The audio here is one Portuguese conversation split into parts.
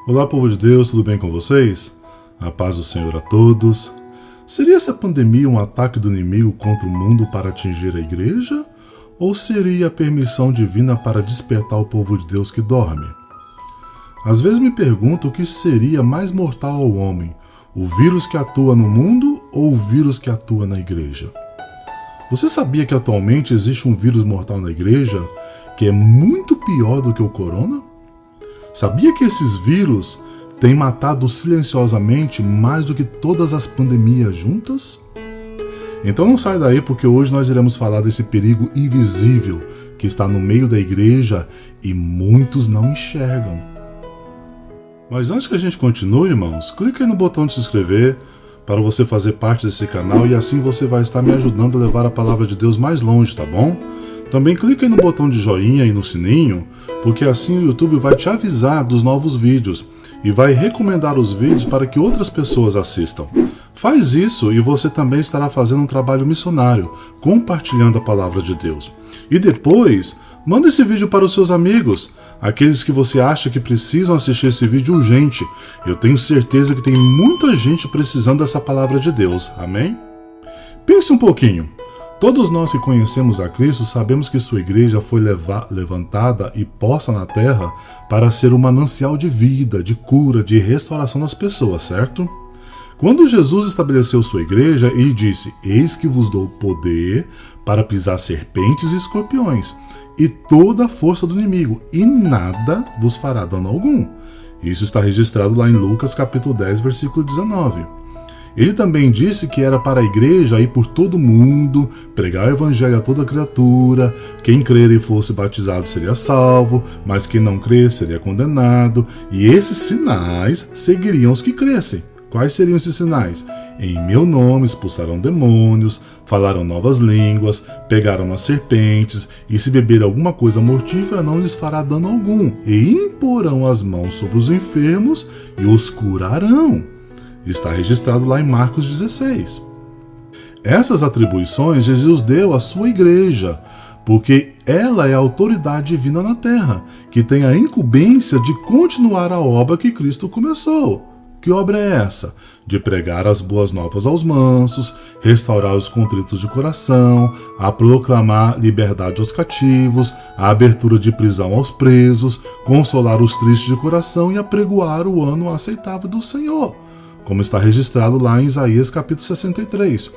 Olá, povo de Deus, tudo bem com vocês? A paz do Senhor a todos. Seria essa pandemia um ataque do inimigo contra o mundo para atingir a igreja? Ou seria a permissão divina para despertar o povo de Deus que dorme? Às vezes me pergunto o que seria mais mortal ao homem, o vírus que atua no mundo ou o vírus que atua na igreja? Você sabia que atualmente existe um vírus mortal na igreja que é muito pior do que o corona? Sabia que esses vírus têm matado silenciosamente mais do que todas as pandemias juntas? Então não sai daí, porque hoje nós iremos falar desse perigo invisível que está no meio da igreja e muitos não enxergam. Mas antes que a gente continue, irmãos, clique aí no botão de se inscrever para você fazer parte desse canal e assim você vai estar me ajudando a levar a palavra de Deus mais longe, tá bom? Também clique aí no botão de joinha e no sininho, porque assim o YouTube vai te avisar dos novos vídeos e vai recomendar os vídeos para que outras pessoas assistam. Faz isso e você também estará fazendo um trabalho missionário, compartilhando a palavra de Deus. E depois, manda esse vídeo para os seus amigos, aqueles que você acha que precisam assistir esse vídeo urgente. Eu tenho certeza que tem muita gente precisando dessa palavra de Deus, amém? Pense um pouquinho. Todos nós que conhecemos a Cristo sabemos que sua igreja foi levantada e posta na terra para ser um manancial de vida, de cura, de restauração das pessoas, certo? Quando Jesus estabeleceu sua igreja, ele disse: "Eis que vos dou poder para pisar serpentes e escorpiões, e toda a força do inimigo, e nada vos fará dano algum." Isso está registrado lá em Lucas capítulo 10, versículo 19. Ele também disse que era para a igreja ir por todo o mundo, pregar o evangelho a toda criatura, quem crer e fosse batizado seria salvo, mas quem não crer seria condenado, e esses sinais seguiriam os que crescem. Quais seriam esses sinais? Em meu nome expulsarão demônios, falarão novas línguas, pegarão nas serpentes, e se beber alguma coisa mortífera não lhes fará dano algum, e imporão as mãos sobre os enfermos e os curarão. Está registrado lá em Marcos 16. Essas atribuições Jesus deu à sua igreja, porque ela é a autoridade divina na terra, que tem a incumbência de continuar a obra que Cristo começou. Que obra é essa? De pregar as boas novas aos mansos, restaurar os contritos de coração, a proclamar liberdade aos cativos, a abertura de prisão aos presos, consolar os tristes de coração e apregoar o ano aceitável do Senhor, como está registrado lá em Isaías capítulo 63.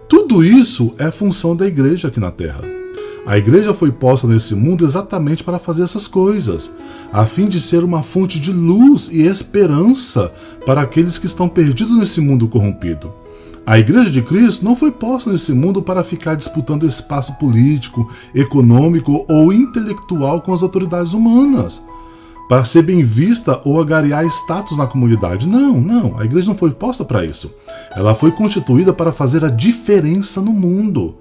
Tudo isso é função da igreja aqui na terra. A igreja foi posta nesse mundo exatamente para fazer essas coisas, a fim de ser uma fonte de luz e esperança para aqueles que estão perdidos nesse mundo corrompido. A igreja de Cristo não foi posta nesse mundo para ficar disputando espaço político, econômico ou intelectual com as autoridades humanas, para ser bem vista ou agariar status na comunidade. Não, a igreja não foi posta para isso. Ela foi constituída para fazer a diferença no mundo,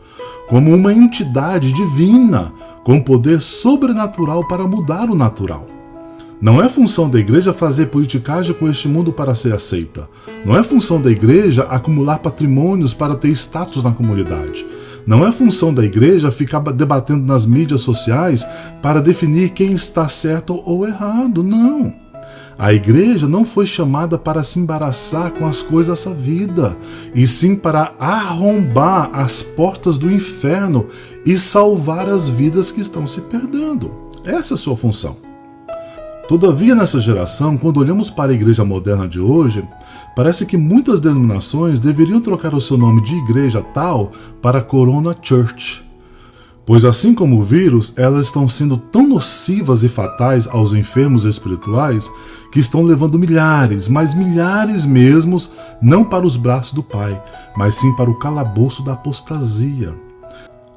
como uma entidade divina, com poder sobrenatural para mudar o natural. Não é função da igreja fazer politicagem com este mundo para ser aceita. Não é função da igreja acumular patrimônios para ter status na comunidade. Não é função da igreja ficar debatendo nas mídias sociais para definir quem está certo ou errado, não. A igreja não foi chamada para se embaraçar com as coisas dessa vida, e sim para arrombar as portas do inferno e salvar as vidas que estão se perdendo. Essa é a sua função. Todavia, nessa geração, quando olhamos para a igreja moderna de hoje, parece que muitas denominações deveriam trocar o seu nome de igreja tal para Corona Church. Pois assim como o vírus, elas estão sendo tão nocivas e fatais aos enfermos espirituais que estão levando milhares, mas milhares mesmos, não para os braços do Pai, mas sim para o calabouço da apostasia.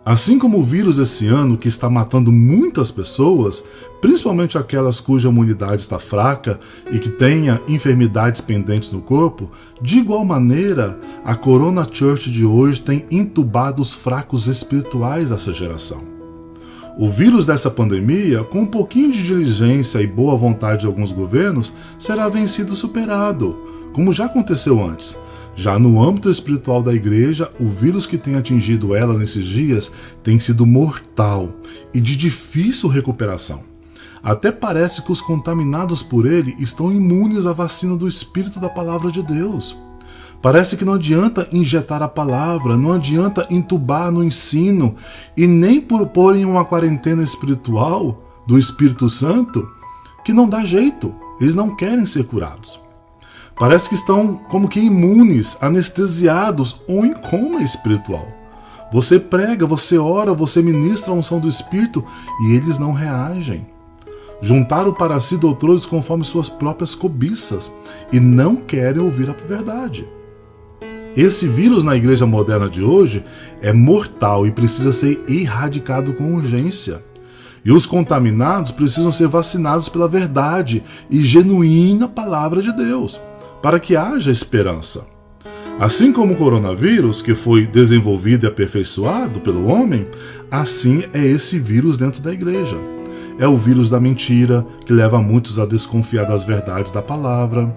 Assim como o vírus esse ano que está matando muitas pessoas, principalmente aquelas cuja imunidade está fraca e que tenha enfermidades pendentes no corpo, de igual maneira, a Corona Church de hoje tem entubado os fracos espirituais dessa geração. O vírus dessa pandemia, com um pouquinho de diligência e boa vontade de alguns governos, será vencido e superado, como já aconteceu antes. Já no âmbito espiritual da igreja, o vírus que tem atingido ela nesses dias tem sido mortal e de difícil recuperação. Até parece que os contaminados por ele estão imunes à vacina do Espírito da Palavra de Deus. Parece que não adianta injetar a palavra, não adianta entubar no ensino e nem por pôr em uma quarentena espiritual do Espírito Santo, que não dá jeito, eles não querem ser curados. Parece que estão como que imunes, anestesiados ou em coma espiritual. Você prega, você ora, você ministra a unção do Espírito e eles não reagem. Juntaram para si doutores conforme suas próprias cobiças e não querem ouvir a verdade. Esse vírus na igreja moderna de hoje é mortal e precisa ser erradicado com urgência. E os contaminados precisam ser vacinados pela verdade e genuína palavra de Deus, para que haja esperança. Assim como o coronavírus, que foi desenvolvido e aperfeiçoado pelo homem, assim é esse vírus dentro da igreja. É o vírus da mentira, que leva muitos a desconfiar das verdades da palavra.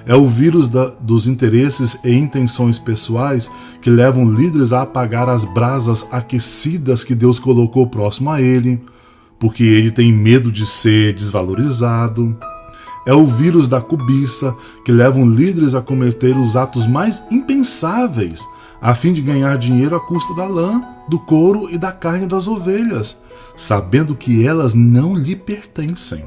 É o vírus dos interesses e intenções pessoais, que levam líderes a apagar as brasas aquecidas que Deus colocou próximo a ele, porque ele tem medo de ser desvalorizado. É o vírus da cobiça, que levam líderes a cometer os atos mais impensáveis, a fim de ganhar dinheiro à custa da lã, do couro e da carne das ovelhas, sabendo que elas não lhe pertencem.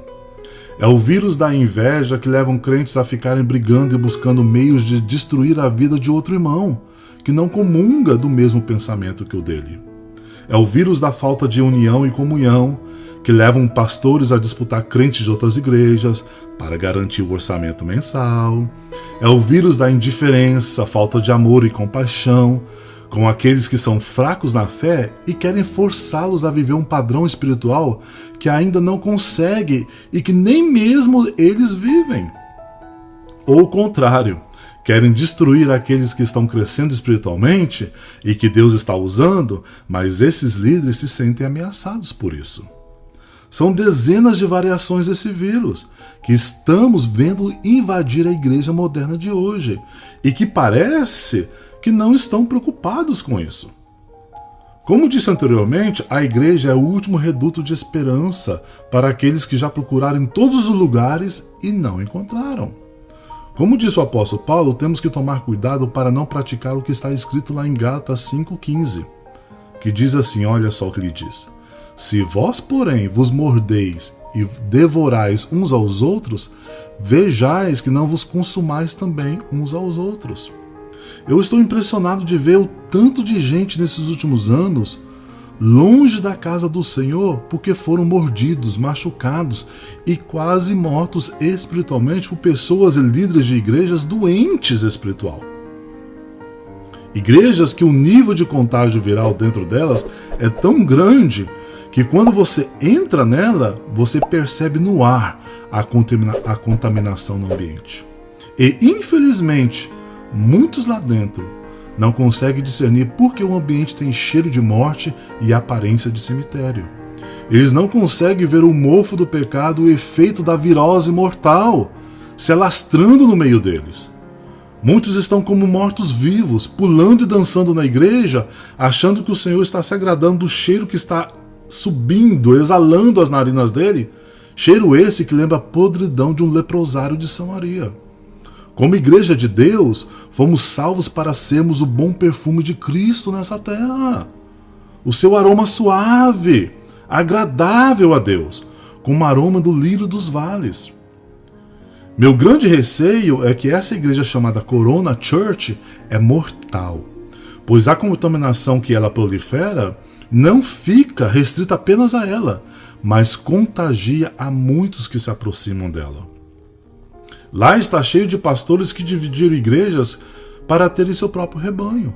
É o vírus da inveja, que levam crentes a ficarem brigando e buscando meios de destruir a vida de outro irmão, que não comunga do mesmo pensamento que o dele. É o vírus da falta de união e comunhão, que levam pastores a disputar crentes de outras igrejas para garantir o orçamento mensal. É o vírus da indiferença, falta de amor e compaixão com aqueles que são fracos na fé e querem forçá-los a viver um padrão espiritual que ainda não consegue e que nem mesmo eles vivem. Ou o contrário, querem destruir aqueles que estão crescendo espiritualmente e que Deus está usando, mas esses líderes se sentem ameaçados por isso. São dezenas de variações desse vírus que estamos vendo invadir a igreja moderna de hoje e que parece que não estão preocupados com isso. Como disse anteriormente, a igreja é o último reduto de esperança para aqueles que já procuraram em todos os lugares e não encontraram. Como disse o apóstolo Paulo, temos que tomar cuidado para não praticar o que está escrito lá em Gálatas 5,15, que diz assim, olha só o que ele diz: se vós, porém, vos mordeis e devorais uns aos outros, vejais que não vos consumais também uns aos outros. Eu estou impressionado de ver o tanto de gente nesses últimos anos longe da casa do Senhor porque foram mordidos, machucados e quase mortos espiritualmente por pessoas e líderes de igrejas doentes espiritual. Igrejas que o nível de contágio viral dentro delas é tão grande que quando você entra nela, você percebe no ar a contaminação no ambiente. E, infelizmente, muitos lá dentro não conseguem discernir porque o ambiente tem cheiro de morte e aparência de cemitério. Eles não conseguem ver o mofo do pecado, o efeito da virose mortal, se alastrando no meio deles. Muitos estão como mortos-vivos, pulando e dançando na igreja, achando que o Senhor está se agradando do cheiro que está subindo, exalando as narinas dele, cheiro esse que lembra a podridão de um leprosário de Samaria. Como igreja de Deus, fomos salvos para sermos o bom perfume de Cristo nessa terra. O seu aroma suave, agradável a Deus, como o aroma do lírio dos vales. Meu grande receio é que essa igreja chamada Corona Church é mortal, pois a contaminação que ela prolifera não fica restrita apenas a ela, mas contagia a muitos que se aproximam dela. Lá está cheio de pastores que dividiram igrejas para terem seu próprio rebanho.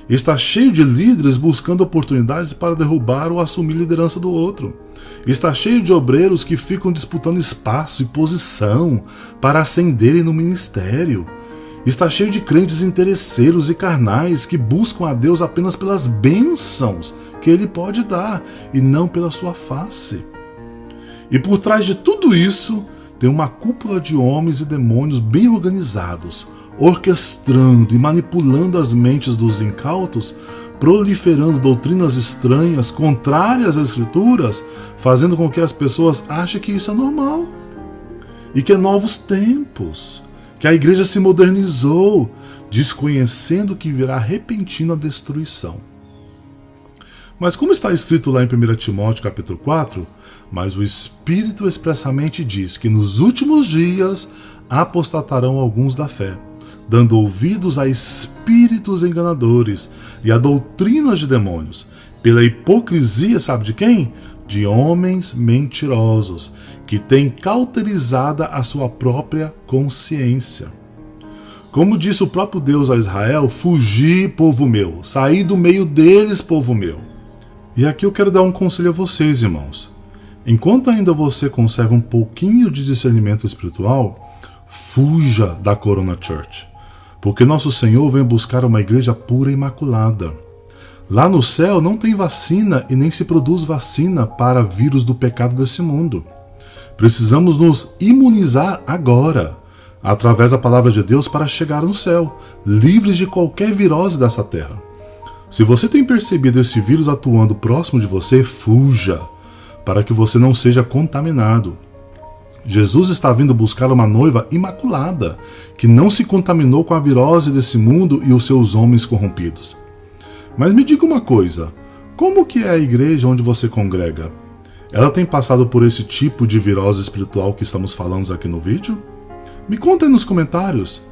Está cheio de líderes buscando oportunidades para derrubar ou assumir liderança do outro. Está cheio de obreiros que ficam disputando espaço e posição para ascenderem no ministério. Está cheio de crentes interesseiros e carnais que buscam a Deus apenas pelas bênçãos que Ele pode dar e não pela sua face. E por trás de tudo isso tem uma cúpula de homens e demônios bem organizados, orquestrando e manipulando as mentes dos incautos, proliferando doutrinas estranhas, contrárias às Escrituras, fazendo com que as pessoas achem que isso é normal e que é novos tempos, que a igreja se modernizou, desconhecendo que virá repentina destruição. Mas como está escrito lá em 1 Timóteo capítulo 4, mas o Espírito expressamente diz que nos últimos dias apostatarão alguns da fé, dando ouvidos a espíritos enganadores e a doutrinas de demônios, pela hipocrisia, sabe de quem? De homens mentirosos, que têm cauterizada a sua própria consciência. Como disse o próprio Deus a Israel, fugi, povo meu, saí do meio deles, povo meu. E aqui eu quero dar um conselho a vocês, irmãos. Enquanto ainda você conserva um pouquinho de discernimento espiritual, fuja da Corona Church, porque nosso Senhor vem buscar uma igreja pura e imaculada. Lá no céu não tem vacina e nem se produz vacina para vírus do pecado desse mundo. Precisamos nos imunizar agora, através da palavra de Deus, para chegar no céu, livres de qualquer virose dessa terra. Se você tem percebido esse vírus atuando próximo de você, fuja, para que você não seja contaminado. Jesus está vindo buscar uma noiva imaculada, que não se contaminou com a virose desse mundo e os seus homens corrompidos. Mas me diga uma coisa, como que é a igreja onde você congrega? Ela tem passado por esse tipo de virose espiritual que estamos falando aqui no vídeo? Me conta aí nos comentários.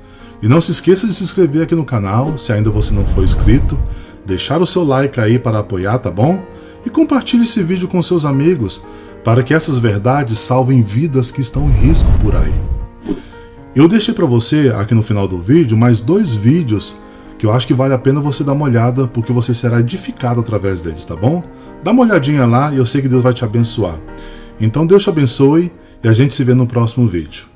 E não se esqueça de se inscrever aqui no canal, se ainda você não for inscrito, deixar o seu like aí para apoiar, tá bom? E compartilhe esse vídeo com seus amigos, para que essas verdades salvem vidas que estão em risco por aí. Eu deixei para você, aqui no final do vídeo, mais 2 vídeos que eu acho que vale a pena você dar uma olhada, porque você será edificado através deles, tá bom? Dá uma olhadinha lá e eu sei que Deus vai te abençoar. Então Deus te abençoe e a gente se vê no próximo vídeo.